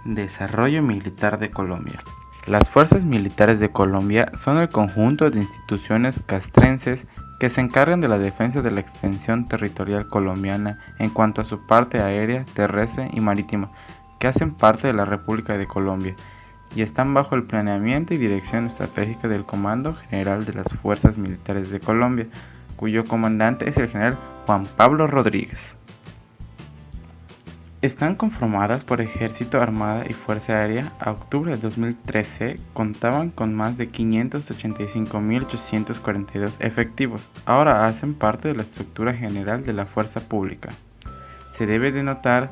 Desarrollo militar de Colombia. Las fuerzas militares de Colombia son el conjunto de instituciones castrenses que se encargan de la defensa de la extensión territorial colombiana en cuanto a su parte aérea, terrestre y marítima, que hacen parte de la República de Colombia y están bajo el planeamiento y dirección estratégica del Comando General de las Fuerzas Militares de Colombia, cuyo comandante es el general Juan Pablo Rodríguez. Están conformadas por Ejército, Armada y Fuerza Aérea. A octubre de 2013 contaban con más de 585.842 efectivos. Ahora hacen parte de la estructura general de la Fuerza Pública. Se debe de notar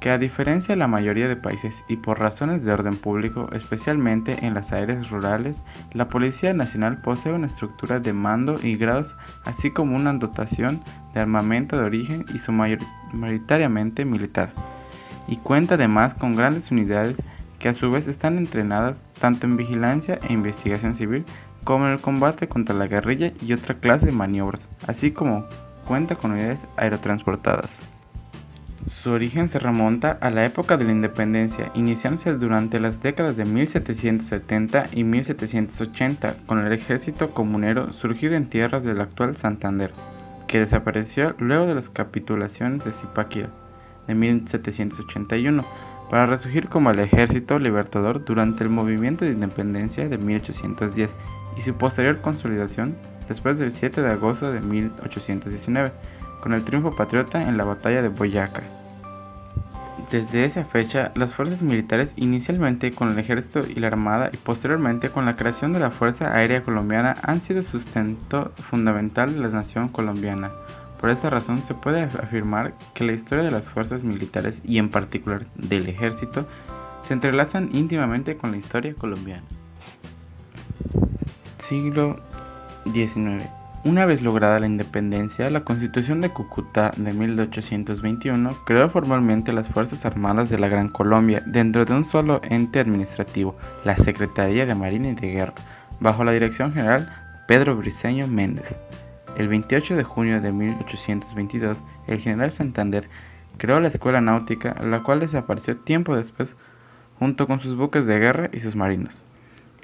que, a diferencia de la mayoría de países y por razones de orden público, especialmente en las áreas rurales, la Policía Nacional posee una estructura de mando y grados, así como una dotación de armamento de origen y mayoritariamente militar, y cuenta además con grandes unidades que a su vez están entrenadas tanto en vigilancia e investigación civil como en el combate contra la guerrilla y otra clase de maniobras, así como cuenta con unidades aerotransportadas. Su origen se remonta a la época de la independencia, iniciándose durante las décadas de 1770 y 1780 con el ejército comunero surgido en tierras del actual Santander, que desapareció luego de las capitulaciones de Zipaquirá de 1781, para resurgir como el Ejército Libertador durante el movimiento de independencia de 1810 y su posterior consolidación después del 7 de agosto de 1819, con el triunfo patriota en la batalla de Boyacá. Desde esa fecha, las fuerzas militares, inicialmente con el ejército y la armada y posteriormente con la creación de la Fuerza Aérea Colombiana, han sido sustento fundamental de la nación colombiana. Por esta razón se puede afirmar que la historia de las fuerzas militares y en particular del ejército se entrelazan íntimamente con la historia colombiana. Siglo XIX. Una vez lograda la independencia, la Constitución de Cúcuta de 1821 creó formalmente las Fuerzas Armadas de la Gran Colombia dentro de un solo ente administrativo, la Secretaría de Marina y de Guerra, bajo la dirección general Pedro Briceño Méndez. El 28 de junio de 1822, el general Santander creó la Escuela Náutica, la cual desapareció tiempo después junto con sus buques de guerra y sus marinos.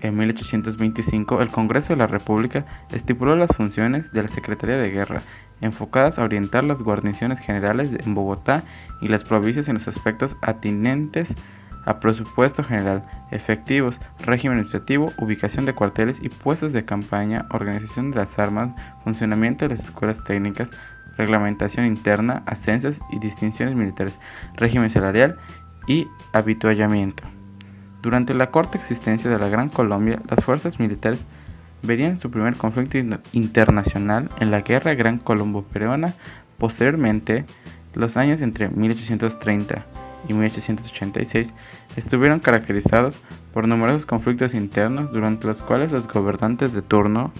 En 1825, el Congreso de la República estipuló las funciones de la Secretaría de Guerra, enfocadas a orientar las guarniciones generales en Bogotá y las provincias en los aspectos atinentes a presupuesto general, efectivos, régimen administrativo, ubicación de cuarteles y puestos de campaña, organización de las armas, funcionamiento de las escuelas técnicas, reglamentación interna, ascensos y distinciones militares, régimen salarial y habituallamiento. Durante la corta existencia de la Gran Colombia, las fuerzas militares verían su primer conflicto internacional en la Guerra Gran Colombo-Peruana. Posteriormente, los años entre 1830 y 1886 estuvieron caracterizados por numerosos conflictos internos, durante los cuales los gobernantes de turno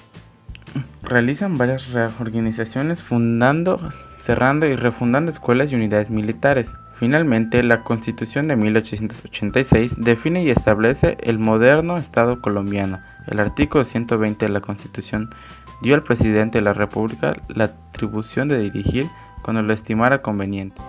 realizan varias reorganizaciones, fundando, cerrando y refundando escuelas y unidades militares. Finalmente, la Constitución de 1886 define y establece el moderno Estado colombiano. El artículo 120 de la Constitución dio al presidente de la República la atribución de dirigir cuando lo estimara conveniente.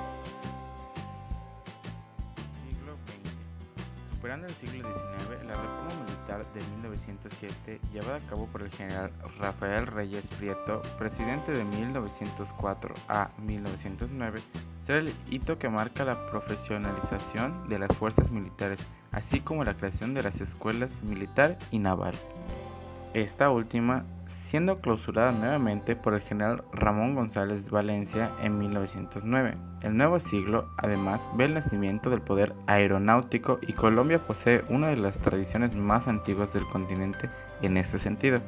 Siglo XX. Superando el siglo XIX, la reforma militar de 1907, llevada a cabo por el general Rafael Reyes Prieto, presidente de 1904 a 1909, será el hito que marca la profesionalización de las fuerzas militares, así como la creación de las escuelas militar y naval. Esta última siendo clausurada nuevamente por el general Ramón González Valencia en 1909. El nuevo siglo, además, ve el nacimiento del poder aeronáutico y Colombia posee una de las tradiciones más antiguas del continente en este sentido.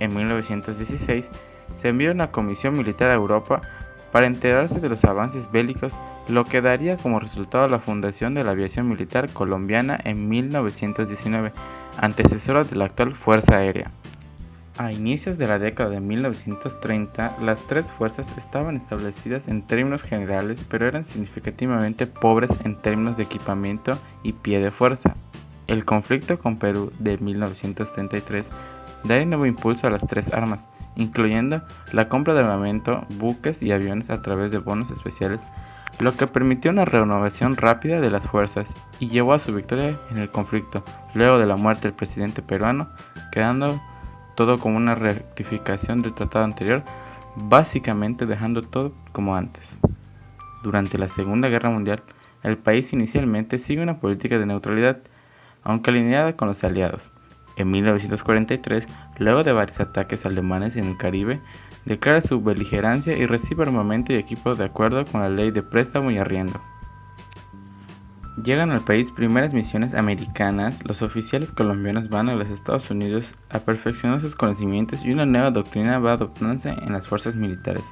En 1916 se envió una comisión militar a Europa para enterarse de los avances bélicos, lo que daría como resultado la fundación de la aviación militar colombiana en 1919, antecesora de la actual Fuerza Aérea. A inicios de la década de 1930, las tres fuerzas estaban establecidas en términos generales, pero eran significativamente pobres en términos de equipamiento y pie de fuerza. El conflicto con Perú de 1933 daría nuevo impulso a las tres armas, incluyendo la compra de armamento, buques y aviones a través de bonos especiales lo que permitió una renovación rápida de las fuerzas y llevó a su victoria en el conflicto, luego de la muerte del presidente peruano, quedando todo como una rectificación del tratado anterior, básicamente dejando todo como antes. Durante la Segunda Guerra Mundial, el país inicialmente sigue una política de neutralidad, aunque alineada con los aliados. En 1943, luego de varios ataques alemanes en el Caribe, declara su beligerancia y recibe armamento y equipo de acuerdo con la ley de préstamo y arriendo. Llegan al país primeras misiones americanas, los oficiales colombianos van a los Estados Unidos a perfeccionar sus conocimientos y una nueva doctrina va adoptándose en las fuerzas militares.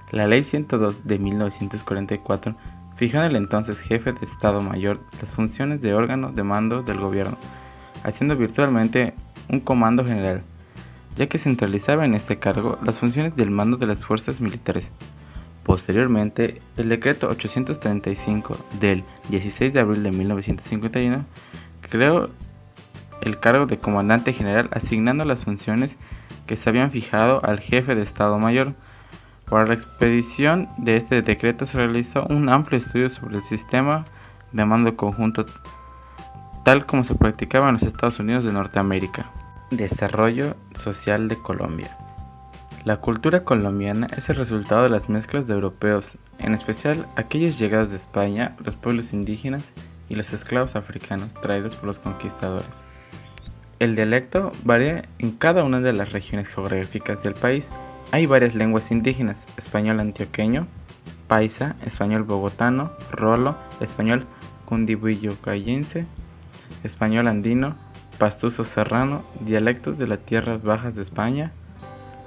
La Ley 102 de 1944 fijó en el entonces jefe de Estado Mayor las funciones de órgano de mando del gobierno, haciendo virtualmente un comando general, ya que centralizaba en este cargo las funciones del mando de las fuerzas militares. Posteriormente, el decreto 835 del 16 de abril de 1951 creó el cargo de comandante general, asignando las funciones que se habían fijado al jefe de Estado Mayor. Para la expedición de este decreto se realizó un amplio estudio sobre el sistema de mando conjunto tal como se practicaba en los Estados Unidos de Norteamérica. Desarrollo social de Colombia. La cultura colombiana es el resultado de las mezclas de europeos, en especial aquellos llegados de España, los pueblos indígenas y los esclavos africanos traídos por los conquistadores. El dialecto varía en cada una de las regiones geográficas del país. Hay varias lenguas indígenas: español antioqueño, paisa, español bogotano, rolo, español cundiboyacense, español andino, pastuso serrano, dialectos de las tierras bajas de España,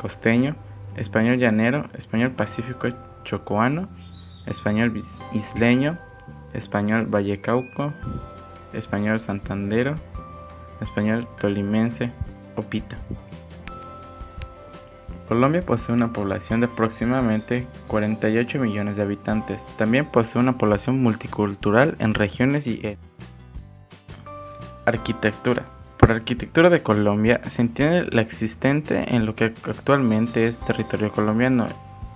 costeño, español llanero, español pacífico chocoano, español isleño, español vallecauco, español santandero, español tolimense o pita. Colombia posee una población de aproximadamente 48 millones de habitantes. También posee una población multicultural en regiones y arquitectura. Por arquitectura de Colombia se entiende la existente en lo que actualmente es territorio colombiano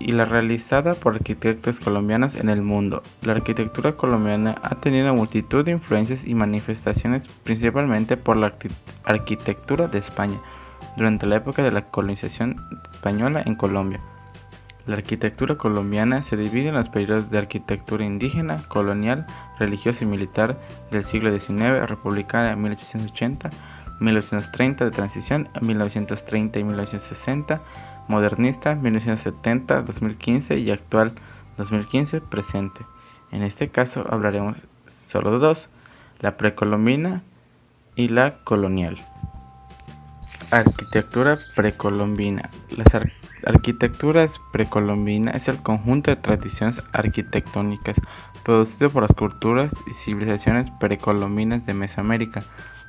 y la realizada por arquitectos colombianos en el mundo. La arquitectura colombiana ha tenido una multitud de influencias y manifestaciones, principalmente por la arquitectura de España, durante la época de la colonización española en Colombia. La arquitectura colombiana se divide en los periodos de arquitectura indígena, colonial, religiosa y militar del siglo XIX, republicana de 1880, 1930 de transición, 1930 y 1960, modernista, 1970, 2015 y actual, 2015 presente. En este caso hablaremos solo de dos: la precolombina y la colonial. Arquitectura precolombina. Las arquitecturas precolombinas es el conjunto de tradiciones arquitectónicas producido por las culturas y civilizaciones precolombinas de Mesoamérica,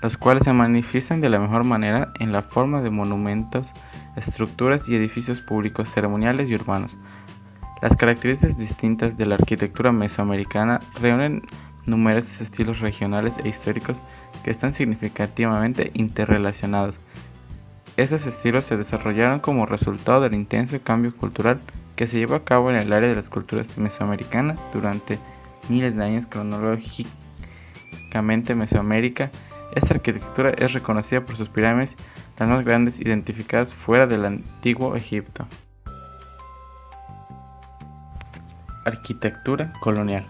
los cuales se manifiestan de la mejor manera en la forma de monumentos, estructuras y edificios públicos, ceremoniales y urbanos. Las características distintas de la arquitectura mesoamericana reúnen numerosos estilos regionales e históricos que están significativamente interrelacionados. Estos estilos se desarrollaron como resultado del intenso cambio cultural que se llevó a cabo en el área de las culturas mesoamericanas durante miles de años. Cronológicamente, Mesoamérica, esta arquitectura es reconocida por sus pirámides, las más grandes identificadas fuera del antiguo Egipto. Arquitectura colonial.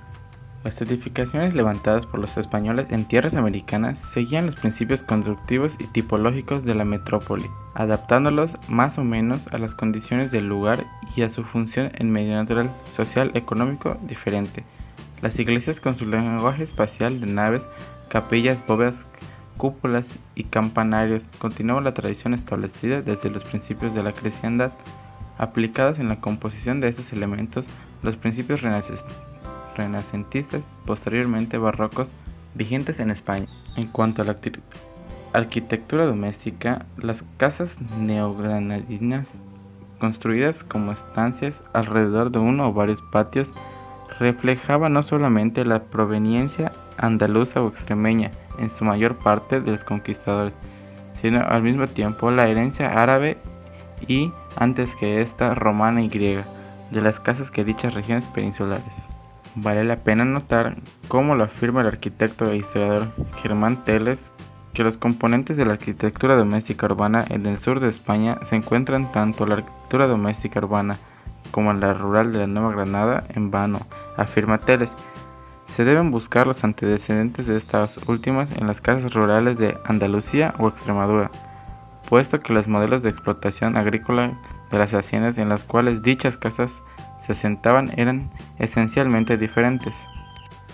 Las edificaciones levantadas por los españoles en tierras americanas seguían los principios constructivos y tipológicos de la metrópoli, adaptándolos más o menos a las condiciones del lugar y a su función en medio natural, social, económico diferente. Las iglesias, con su lenguaje espacial de naves, capillas, bóvedas, cúpulas y campanarios, continuaban la tradición establecida desde los principios de la cristiandad. Aplicados en la composición de estos elementos, los principios renacentistas, posteriormente barrocos, vigentes en España. En cuanto a la arquitectura doméstica, las casas neogranadinas, construidas como estancias alrededor de uno o varios patios, reflejaban no solamente la proveniencia andaluza o extremeña en su mayor parte de los conquistadores, sino al mismo tiempo la herencia árabe y, antes que esta, romana y griega, de las casas que dichas regiones peninsulares. Vale la pena notar, como lo afirma el arquitecto e historiador Germán Teles, que los componentes de la arquitectura doméstica urbana en el sur de España se encuentran tanto la arquitectura doméstica urbana como en la rural de la Nueva Granada en vano, afirma Teles. Se deben buscar los antecedentes de estas últimas en las casas rurales de Andalucía o Extremadura, puesto que los modelos de explotación agrícola de las haciendas en las cuales dichas casas se asentaban eran esencialmente diferentes.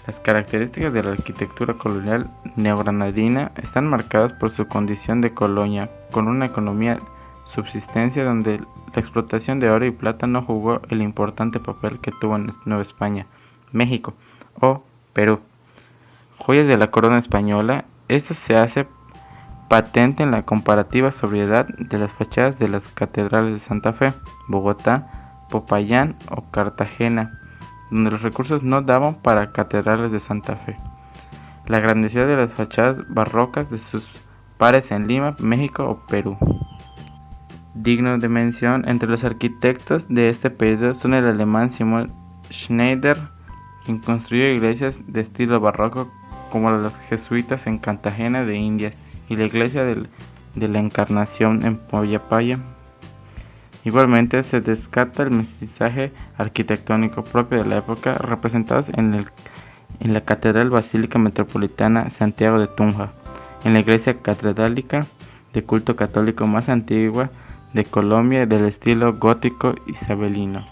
Las características de la arquitectura colonial neogranadina están marcadas por su condición de colonia, con una economía subsistencia donde la explotación de oro y plata no jugó el importante papel que tuvo en Nueva España, México o Perú. Joyas de la corona española, esto se hace patente en la comparativa sobriedad de las fachadas de las catedrales de Santa Fe, Bogotá, Popayán o Cartagena, donde los recursos no daban para catedrales de Santa Fe. La grandiosidad de las fachadas barrocas de sus pares en Lima, México o Perú. Digno de mención entre los arquitectos de este periodo son el alemán Simon Schneider, quien construyó iglesias de estilo barroco como los jesuitas en Cartagena de Indias y la iglesia de la Encarnación en Poyapaya. Igualmente se descarta el mestizaje arquitectónico propio de la época, representados en la Catedral Basílica Metropolitana Santiago de Tunja, en la iglesia catedralica de culto católico más antigua de Colombia del estilo gótico isabelino.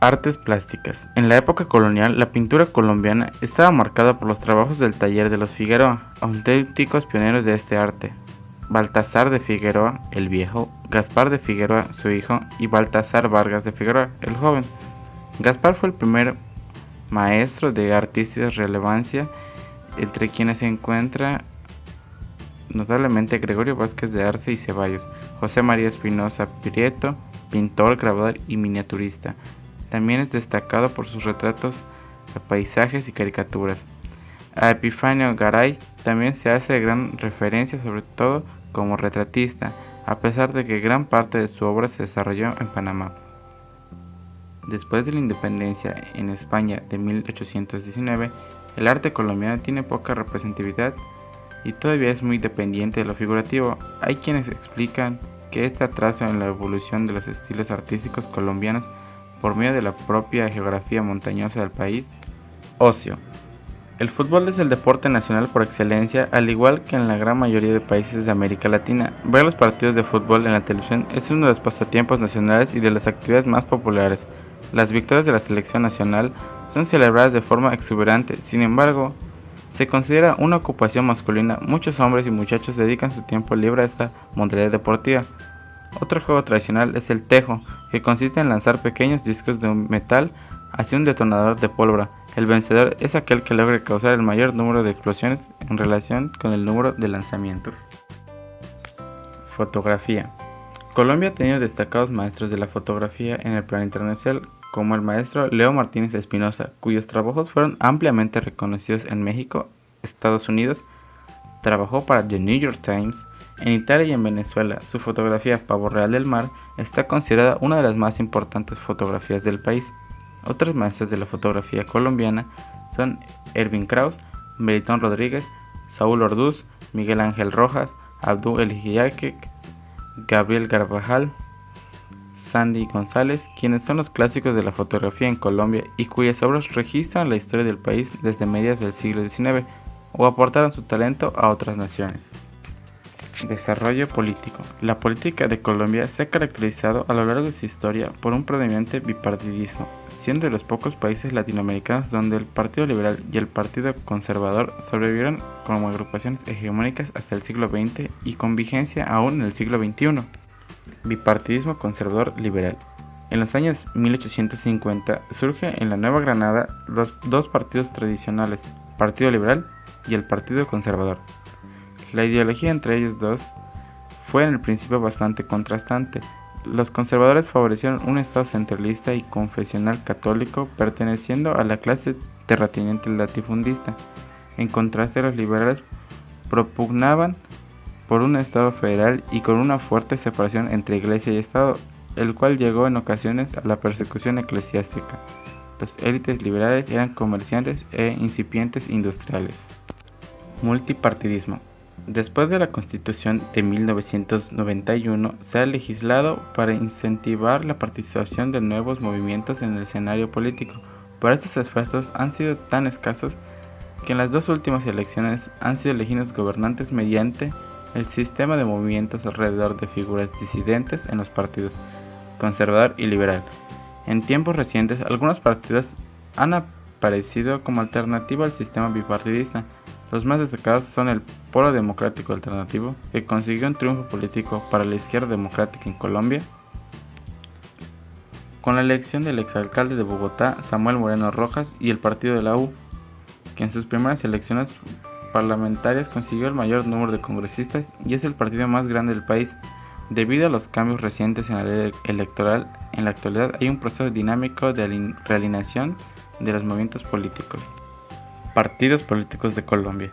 Artes plásticas. En la época colonial, la pintura colombiana estaba marcada por los trabajos del taller de los Figueroa, auténticos pioneros de este arte. Baltasar de Figueroa, el viejo, Gaspar de Figueroa, su hijo, y Baltasar Vargas de Figueroa, el joven. Gaspar fue el primer maestro de artistas de relevancia, entre quienes se encuentra notablemente Gregorio Vázquez de Arce y Ceballos, José María Espinosa Prieto, pintor, grabador y miniaturista. También es destacado por sus retratos de paisajes y caricaturas. A Epifanio Garay también se hace gran referencia, sobre todo como retratista, a pesar de que gran parte de su obra se desarrolló en Panamá. Después de la independencia en España de 1819, el arte colombiano tiene poca representatividad y todavía es muy dependiente de lo figurativo. Hay quienes explican que este atraso en la evolución de los estilos artísticos colombianos por medio de la propia geografía montañosa del país. Ocio. El fútbol es el deporte nacional por excelencia, al igual que en la gran mayoría de países de América Latina. Ver los partidos de fútbol en la televisión es uno de los pasatiempos nacionales y de las actividades más populares. Las victorias de la selección nacional son celebradas de forma exuberante, sin embargo, se considera una ocupación masculina. Muchos hombres y muchachos dedican su tiempo libre a esta modalidad deportiva. Otro juego tradicional es el tejo, que consiste en lanzar pequeños discos de metal hacia un detonador de pólvora. El vencedor es aquel que logre causar el mayor número de explosiones en relación con el número de lanzamientos. Fotografía. Colombia ha tenido destacados maestros de la fotografía en el plano internacional, como el maestro Leo Martínez Espinosa, cuyos trabajos fueron ampliamente reconocidos en México, Estados Unidos. Trabajó para The New York Times. En Italia y en Venezuela, su fotografía Pavo Real del Mar está considerada una de las más importantes fotografías del país. Otros maestros de la fotografía colombiana son Ervin Kraus, Melitón Rodríguez, Saúl Orduz, Miguel Ángel Rojas, Abdul Eliyaquek, Gabriel Carvajal, Sandy González, quienes son los clásicos de la fotografía en Colombia y cuyas obras registran la historia del país desde mediados del siglo XIX o aportaron su talento a otras naciones. Desarrollo político. La política de Colombia se ha caracterizado a lo largo de su historia por un predominante bipartidismo, siendo de los pocos países latinoamericanos donde el Partido Liberal y el Partido Conservador sobrevivieron como agrupaciones hegemónicas hasta el siglo XX y con vigencia aún en el siglo XXI. Bipartidismo conservador-liberal. En los años 1850 surge en la Nueva Granada los dos partidos tradicionales, Partido Liberal y el Partido Conservador. La ideología entre ellos dos fue en el principio bastante contrastante. Los conservadores favorecieron un Estado centralista y confesional católico perteneciendo a la clase terrateniente latifundista. En contraste, los liberales propugnaban por un Estado federal y con una fuerte separación entre Iglesia y Estado, el cual llegó en ocasiones a la persecución eclesiástica. Los élites liberales eran comerciantes e incipientes industriales. Multipartidismo. Después de la Constitución de 1991, se ha legislado para incentivar la participación de nuevos movimientos en el escenario político, pero estos esfuerzos han sido tan escasos que en las dos últimas elecciones han sido elegidos gobernantes mediante el sistema de movimientos alrededor de figuras disidentes en los partidos conservador y liberal. En tiempos recientes, algunos partidos han aparecido como alternativa al sistema bipartidista. Los más destacados son el Polo Democrático Alternativo, que consiguió un triunfo político para la izquierda democrática en Colombia, con la elección del exalcalde de Bogotá, Samuel Moreno Rojas, y el partido de la U, que en sus primeras elecciones parlamentarias consiguió el mayor número de congresistas y es el partido más grande del país. Debido a los cambios recientes en la ley electoral, en la actualidad hay un proceso dinámico de realineación de los movimientos políticos. Partidos políticos de Colombia.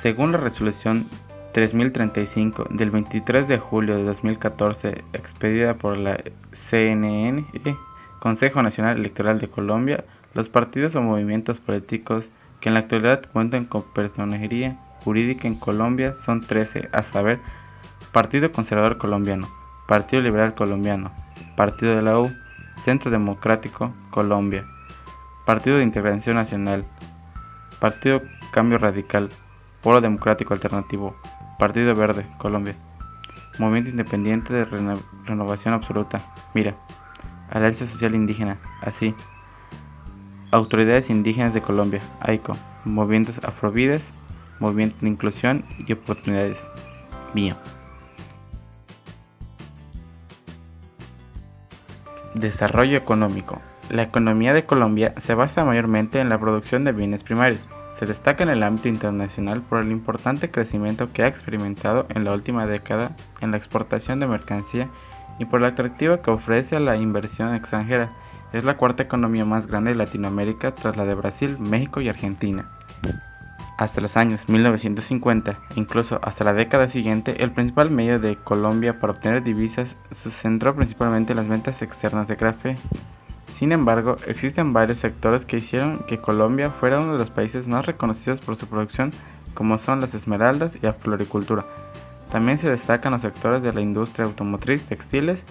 Según la resolución 3035 del 23 de julio de 2014, expedida por la CNN, Consejo Nacional Electoral de Colombia, los partidos o movimientos políticos que en la actualidad cuentan con personería jurídica en Colombia son 13, a saber: Partido Conservador Colombiano, Partido Liberal Colombiano, Partido de la U, Centro Democrático Colombia, Partido de Integración Nacional, Partido Cambio Radical, Polo Democrático Alternativo, Partido Verde Colombia, Movimiento Independiente de Renovación Absoluta, MIRA, Alianza Social Indígena, ASI, Autoridades Indígenas de Colombia, AICO, Movimientos Afrovides, Movimiento de Inclusión y Oportunidades, MIO. Desarrollo económico. La economía de Colombia se basa mayormente en la producción de bienes primarios. Se destaca en el ámbito internacional por el importante crecimiento que ha experimentado en la última década en la exportación de mercancía y por el atractivo que ofrece a la inversión extranjera. Es la cuarta economía más grande de Latinoamérica tras la de Brasil, México y Argentina. Hasta los años 1950 e incluso hasta la década siguiente, el principal medio de Colombia para obtener divisas se centró principalmente en las ventas externas de café. Sin embargo, existen varios sectores que hicieron que Colombia fuera uno de los países más reconocidos por su producción, como son las esmeraldas y la floricultura. También se destacan los sectores de la industria automotriz, textiles,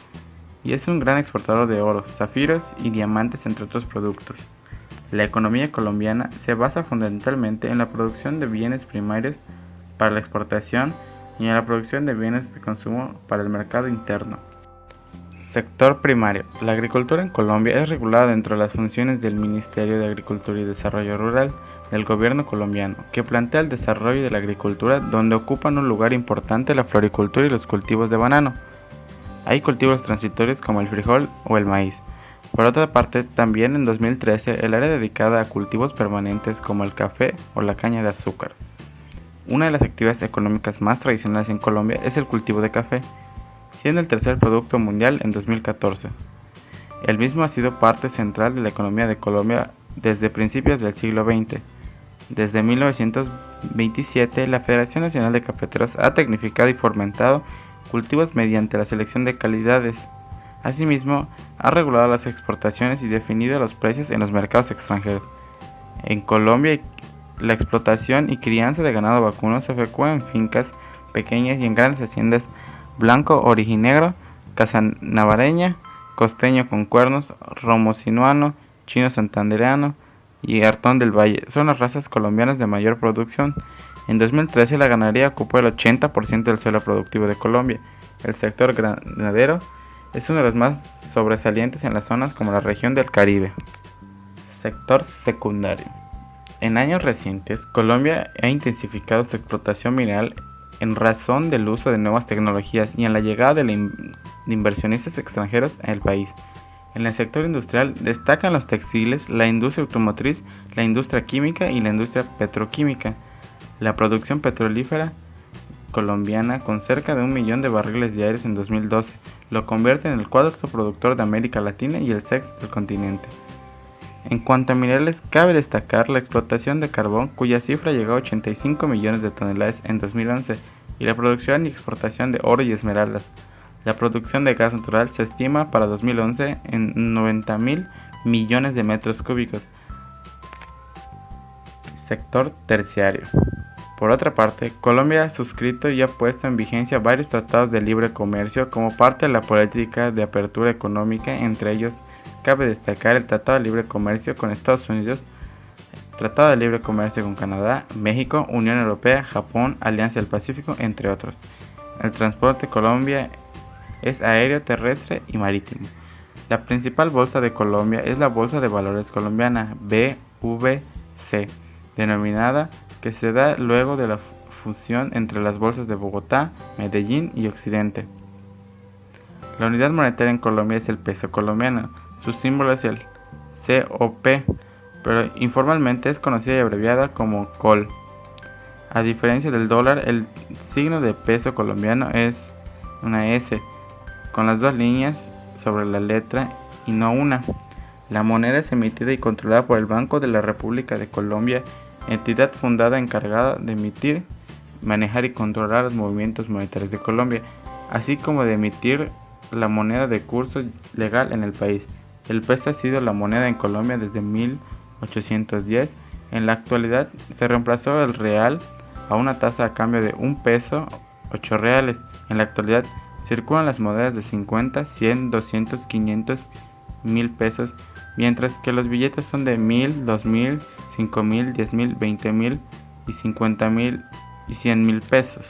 y es un gran exportador de oro, zafiros y diamantes, entre otros productos. La economía colombiana se basa fundamentalmente en la producción de bienes primarios para la exportación y en la producción de bienes de consumo para el mercado interno. Sector primario. La agricultura en Colombia es regulada dentro de las funciones del Ministerio de Agricultura y Desarrollo Rural del gobierno colombiano, que plantea el desarrollo de la agricultura, donde ocupan un lugar importante la floricultura y los cultivos de banano. Hay cultivos transitorios como el frijol o el maíz. Por otra parte, también en 2013 el área dedicada a cultivos permanentes como el café o la caña de azúcar. Una de las actividades económicas más tradicionales en Colombia es el cultivo de café, siendo el tercer producto mundial en 2014. El mismo ha sido parte central de la economía de Colombia desde principios del siglo XX. Desde 1927, la Federación Nacional de Cafeteros ha tecnificado y fomentado cultivos mediante la selección de calidades. Asimismo, ha regulado las exportaciones y definido los precios en los mercados extranjeros. En Colombia, la explotación y crianza de ganado vacuno se efectúa en fincas pequeñas y en grandes haciendas blanco orijinegro, casanavareña, costeño con cuernos, romo sinuano, chino santandereano y hartón del valle. Son las razas colombianas de mayor producción. En 2013 la ganadería ocupó el 80% del suelo productivo de Colombia. El sector ganadero es uno de los más sobresalientes en las zonas como la región del Caribe. Sector secundario. En años recientes, Colombia ha intensificado su explotación mineral en razón del uso de nuevas tecnologías y en la llegada de inversionistas extranjeros en el país. En el sector industrial destacan los textiles, la industria automotriz, la industria química y la industria petroquímica. La producción petrolífera colombiana, con cerca de 1 millón de barriles diarios en 2012, lo convierte en el cuarto productor de América Latina y el sexto del continente. En cuanto a minerales, cabe destacar la explotación de carbón, cuya cifra llegó a 85 millones de toneladas en 2011, y la producción y exportación de oro y esmeraldas. La producción de gas natural se estima para 2011 en 90.000 millones de metros cúbicos. Sector terciario. Por otra parte, Colombia ha suscrito y ha puesto en vigencia varios tratados de libre comercio como parte de la política de apertura económica. Entre ellos, cabe destacar el Tratado de Libre Comercio con Estados Unidos, Tratado de Libre Comercio con Canadá, México, Unión Europea, Japón, Alianza del Pacífico, entre otros. El transporte Colombia es aéreo, terrestre y marítimo. La principal bolsa de Colombia es la Bolsa de Valores Colombiana, BVC, denominada, que se da luego de la fusión entre las bolsas de Bogotá, Medellín y Occidente. La unidad monetaria en Colombia es el peso colombiano. Su símbolo es el COP, pero informalmente es conocida y abreviada como COL. A diferencia del dólar, el signo de peso colombiano es una S, con las dos líneas sobre la letra y no una. La moneda es emitida y controlada por el Banco de la República de Colombia, entidad fundada encargada de emitir, manejar y controlar los movimientos monetarios de Colombia, así como de emitir la moneda de curso legal en el país. El peso ha sido la moneda en Colombia desde 1810. En la actualidad se reemplazó el real a una tasa a cambio de un peso, 8 reales. En la actualidad circulan las monedas de 50, 100, 200, 500, 1000 pesos, mientras que los billetes son de 1000, 2000, 5000, 10000, 20000 y 50000 y 100,000 pesos.